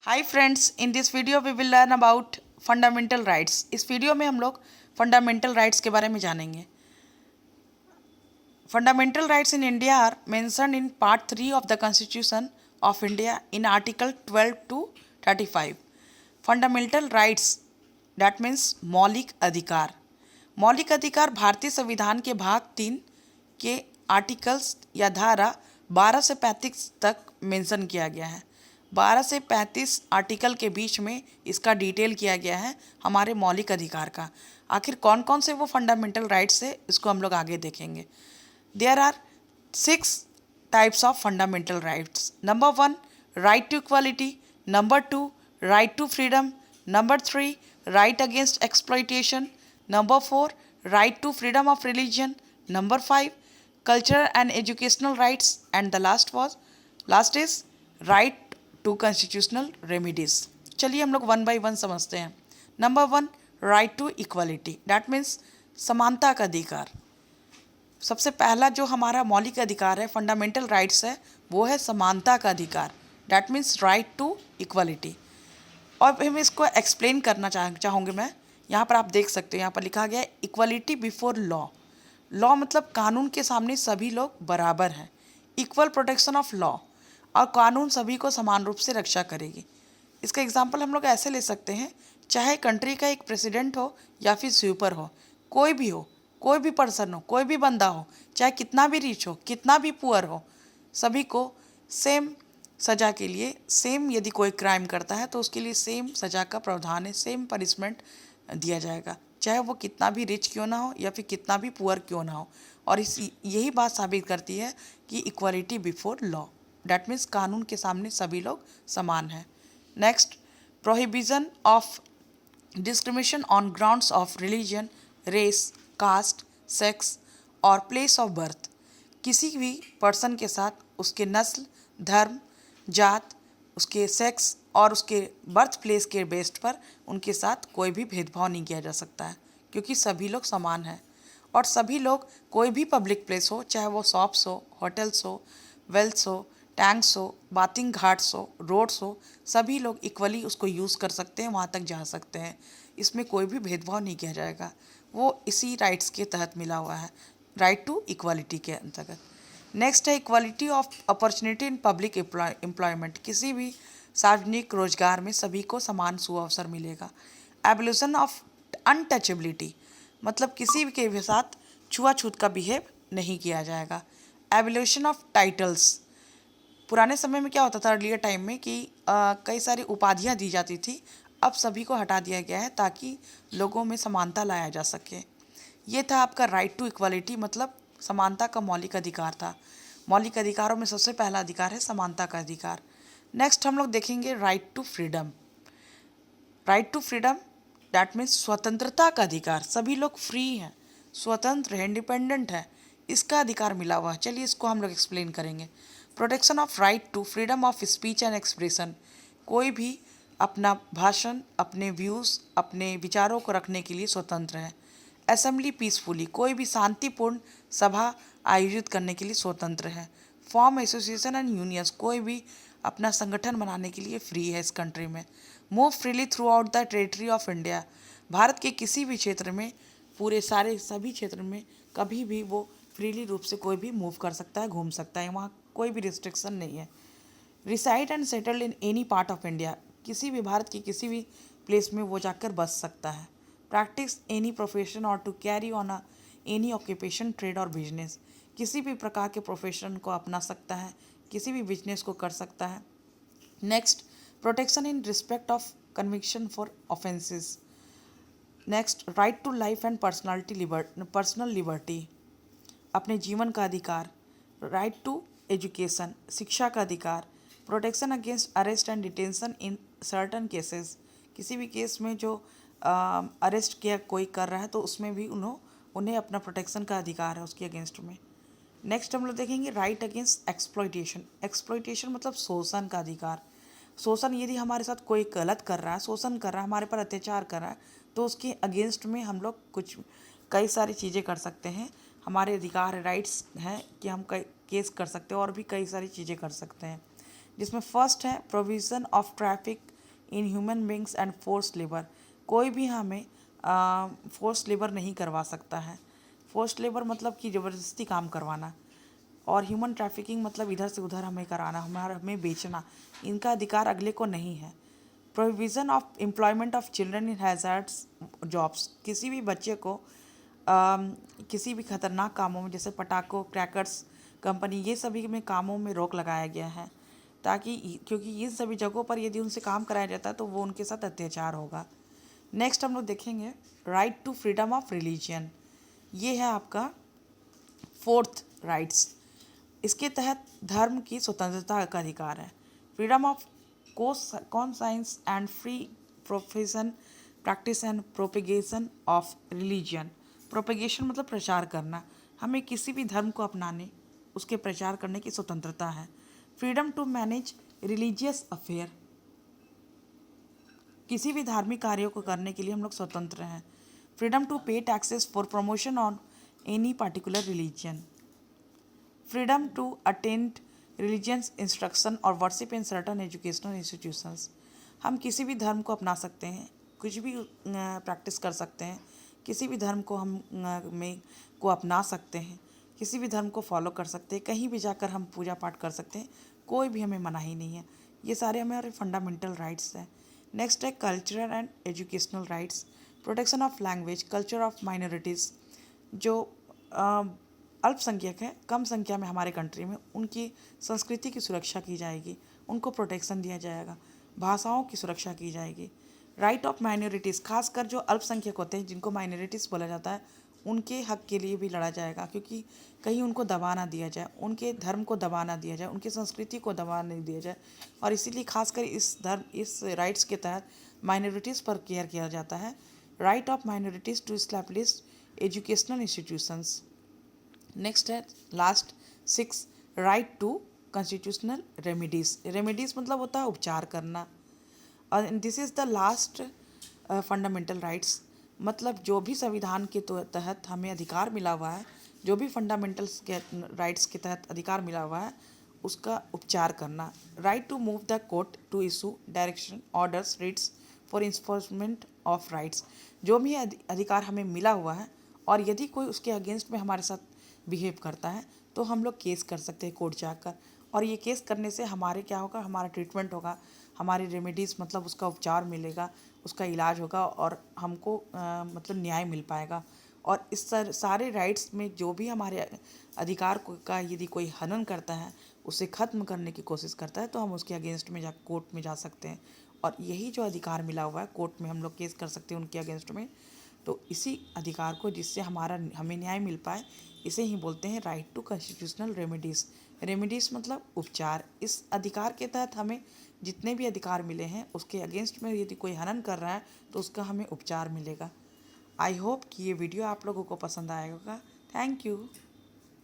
Hi friends, in this video we will learn about fundamental rights. इस video में हम लोग फंडामेंटल राइट्स के बारे में जानेंगे। Fundamental rights in India are mentioned in part 3 of the constitution of India in article 12 to 35। Fundamental rights that means मौलिक अधिकार। मौलिक अधिकार भारतीय संविधान के भाग 3 के आर्टिकल्स या धारा 12 से 35 तक मेंशन किया गया है। 12 से 35 आर्टिकल के बीच में इसका डिटेल किया गया है हमारे मौलिक अधिकार का। आखिर कौन कौन से वो फंडामेंटल राइट्स है, इसको हम लोग आगे देखेंगे। There are 6 types of fundamental rights. Number 1, right to equality. Number 2, right to freedom. Number 3, right against exploitation. Number 4, right to freedom of religion. Number 5, cultural and educational rights, and the last is right to constitutional remedies। चलिए हम लोग one by one समझते हैं। Number 1, right to equality, that means समानता का अधिकार। सबसे पहला जो हमारा मौलिक अधिकार है, फंडामेंटल राइट्स है, वो है समानता का अधिकार, that means right to equality. और हम इसको एक्सप्लेन करना चाहूँगी मैं। यहाँ पर आप देख सकते हो, यहाँ पर लिखा गया है इक्वालिटी बिफोर लॉ। लॉ मतलब कानून के सामने सभी लोग बराबर हैं। इक्वल प्रोटेक्शन ऑफ लॉ, और कानून सभी को समान रूप से रक्षा करेगी। इसका एग्जांपल हम लोग ऐसे ले सकते हैं, चाहे कंट्री का एक प्रेसिडेंट हो या फिर स्वीपर हो, कोई भी हो, कोई भी पर्सन हो, कोई भी बंदा हो, चाहे कितना भी रिच हो, कितना भी पुअर हो, सभी को सेम सज़ा के लिए सेम, यदि कोई क्राइम करता है तो उसके लिए सेम सज़ा का प्रावधान है, सेम पनिशमेंट दिया जाएगा, चाहे वो कितना भी रिच क्यों ना हो या फिर कितना भी पुअर क्यों ना हो। और यही बात साबित करती है कि equality before law, that means कानून के सामने सभी लोग समान हैं। Next, prohibition of discrimination on grounds of religion, race, caste, sex और प्लेस ऑफ बर्थ। किसी भी पर्सन के साथ उसके नस्ल, धर्म, जात, उसके सेक्स और उसके बर्थ प्लेस के बेस्ड पर उनके साथ कोई भी भेदभाव नहीं किया जा सकता है, क्योंकि सभी लोग समान हैं। और सभी लोग कोई भी पब्लिक प्लेस हो, चाहे वो शॉप्स हो, होटल्स हो, वेल्स हो, टैंक्स हो, बाथिंग घाट्स हो, रोड्स हो, सभी लोग इक्वली उसको यूज़ कर सकते हैं, वहाँ तक जा सकते हैं। इसमें कोई भी भेदभाव नहीं किया जाएगा। वो इसी राइट्स के तहत मिला हुआ है, राइट टू इक्वालिटी के अंतर्गत। नेक्स्ट है equality of opportunity in public employment. किसी भी सार्वजनिक रोजगार में सभी को समान सुअवसर मिलेगा। एबोल्यूशन ऑफ अनटचेबिलिटी, मतलब किसी के भी साथ छुआछूत का बिहेव नहीं किया जाएगा। एबोल्यूशन ऑफ टाइटल्स, पुराने समय में क्या होता था, अर्लियर टाइम में, कि कई सारी उपाधियां दी जाती थी, अब सभी को हटा दिया गया है ताकि लोगों में समानता लाया जा सके। ये था आपका राइट टू इक्वालिटी, मतलब समानता का मौलिक अधिकार था। मौलिक अधिकारों में सबसे पहला अधिकार है समानता का अधिकार। नेक्स्ट हम लोग देखेंगे right to freedom. Right to freedom that means स्वतंत्रता का अधिकार। सभी लोग फ्री हैं, स्वतंत्र हैं, इंडिपेंडेंट हैं, इसका अधिकार मिला हुआ है। चलिए इसको हम लोग एक्सप्लेन करेंगे। Protection of right to freedom of speech and expression, कोई भी अपना भाषण, अपने व्यूज़, अपने विचारों को रखने के लिए स्वतंत्र है। असेंबली पीसफुली, कोई भी शांतिपूर्ण सभा आयोजित करने के लिए स्वतंत्र है। फॉर्म एसोसिएशन एंड यूनियंस, कोई भी अपना संगठन बनाने के लिए फ्री है इस कंट्री में। Move freely through out the territory of India, Bharat के किसी भी क्षेत्र में, पूरे सारे सभी क्षेत्र में कभी भी वो फ्रीली रूप से कोई भी मूव कर सकता है, घूम सकता है, वहाँ कोई भी रिस्ट्रिक्शन नहीं है। Reside and settled in any part of India, किसी भी भारत की किसी भी प्लेस में वो जाकर बस सकता है। प्रैक्टिस एनी प्रोफेशन और to carry on any occupation, trade और बिजनेस, किसी भी प्रकार के प्रोफेशन को अपना सकता है, किसी भी बिजनेस को कर सकता है। Next, protection in respect of conviction for offences. Next, right to life and personal liberty, अपने जीवन का अधिकार। राइट टू एजुकेशन, शिक्षा का अधिकार। Protection against arrest and detention in certain cases, किसी भी केस में जो अरेस्ट किया कोई कर रहा है तो उसमें भी उन्हें अपना प्रोटेक्शन का अधिकार है उसके अगेंस्ट में। नेक्स्ट हम लोग देखेंगे राइट अगेंस्ट एक्सप्लॉइटेशन। एक्सप्लॉइटेशन मतलब शोषण का अधिकार। शोषण, यदि हमारे साथ कोई गलत कर रहा है, शोषण कर रहा है, हमारे पर अत्याचार कर रहा है, तो उसके अगेंस्ट में हम लोग कई सारी चीज़ें कर सकते हैं। हमारे अधिकार है, राइट्स हैं कि हम कई केस कर सकते हैं और भी कई सारी चीज़ें कर सकते हैं, जिसमें फर्स्ट है provision of traffic in human beings and force labour. कोई भी हमें फोर्स लेबर नहीं करवा सकता है। फोर्स लेबर मतलब कि ज़बरदस्ती काम करवाना, और ह्यूमन ट्रैफिकिंग मतलब इधर से उधर हमें कराना, हमें बेचना, इनका अधिकार अगले को नहीं है। Provision of employment of children in hazards jobs, किसी भी बच्चे को किसी भी खतरनाक कामों में, जैसे पटाखों, क्रैकर्स कंपनी, ये सभी में कामों में रोक लगाया गया है, ताकि क्योंकि इन सभी जगहों पर यदि उनसे काम कराया जाता है तो वो उनके साथ अत्याचार होगा। नेक्स्ट हम लोग देखेंगे right to freedom of religion. ये है आपका फोर्थ राइट्स। इसके तहत धर्म की स्वतंत्रता का अधिकार है। Freedom of conscience and free profession, practice and propagation of religion. Propagation मतलब प्रचार करना, हमें किसी भी धर्म को अपनाने, उसके प्रचार करने की स्वतंत्रता है। Freedom to manage religious affair, किसी भी धार्मिक कार्यों को करने के लिए हम लोग स्वतंत्र हैं। Freedom to pay taxes for promotion on any particular religion. Freedom to attend religious instruction और worship in certain educational institutions. हम किसी भी धर्म को अपना सकते हैं, कुछ भी प्रैक्टिस कर सकते हैं, किसी भी धर्म को हम को अपना सकते हैं, किसी भी धर्म को फॉलो कर सकते हैं, कहीं भी जाकर हम पूजा पाठ कर सकते हैं, कोई भी हमें मनाही नहीं है। ये सारे हमारे फंडामेंटल राइट्स हैं। नेक्स्ट है cultural and educational rights. Protection of language, culture of minorities, जो अल्पसंख्यक है, कम संख्या में हमारे कंट्री में, उनकी संस्कृति की सुरक्षा की जाएगी, उनको प्रोटेक्शन दिया जाएगा, भाषाओं की सुरक्षा की जाएगी। राइट ऑफ माइनॉरिटीज़, खासकर जो अल्पसंख्यक होते हैं, जिनको माइनॉरिटीज़ बोला जाता है, उनके हक के लिए भी लड़ा जाएगा, क्योंकि कहीं उनको दबा ना दिया जाए, उनके धर्म को दबा ना दिया जाए, उनकी संस्कृति को दबा नहीं दिया जाए। और इसीलिए खासकर इस राइट्स के तहत माइनॉरिटीज़ पर केयर किया जाता है। Right of minorities to establish educational institutions. Next है last 6, right to constitutional remedies. Remedies मतलब होता है उपचार करना, और this is the last fundamental rights, मतलब जो भी संविधान के तहत हमें अधिकार मिला हुआ है, जो भी फंडामेंटल्स के राइट्स के तहत अधिकार मिला हुआ है, उसका उपचार करना। Right to move the court to issue direction orders writs for enforcement of rights. जो भी अधिकार हमें मिला हुआ है, और यदि कोई उसके अगेंस्ट में हमारे साथ बिहेव करता है तो हम लोग केस कर सकते हैं कोर्ट जाकर, और ये केस करने से हमारे क्या होगा, हमारा ट्रीटमेंट होगा, हमारी रेमेडीज़ मतलब उसका उपचार मिलेगा, उसका इलाज होगा, और हमको मतलब न्याय मिल पाएगा। और इस सारे राइट्स में जो भी हमारे अधिकार का यदि कोई हनन करता है, उसे ख़त्म करने की कोशिश करता है, तो हम उसके अगेंस्ट में कोर्ट में जा सकते हैं, और यही जो अधिकार मिला हुआ है, कोर्ट में हम लोग केस कर सकते हैं उनके अगेंस्ट में। तो इसी अधिकार को, जिससे हमें न्याय मिल पाए, इसे ही बोलते हैं right to constitutional remedies. Remedies मतलब उपचार। इस अधिकार के तहत हमें जितने भी अधिकार मिले हैं, उसके अगेंस्ट में यदि कोई हनन कर रहा है तो उसका हमें उपचार मिलेगा। आई होप कि ये वीडियो आप लोगों को पसंद आएगा। Thank you.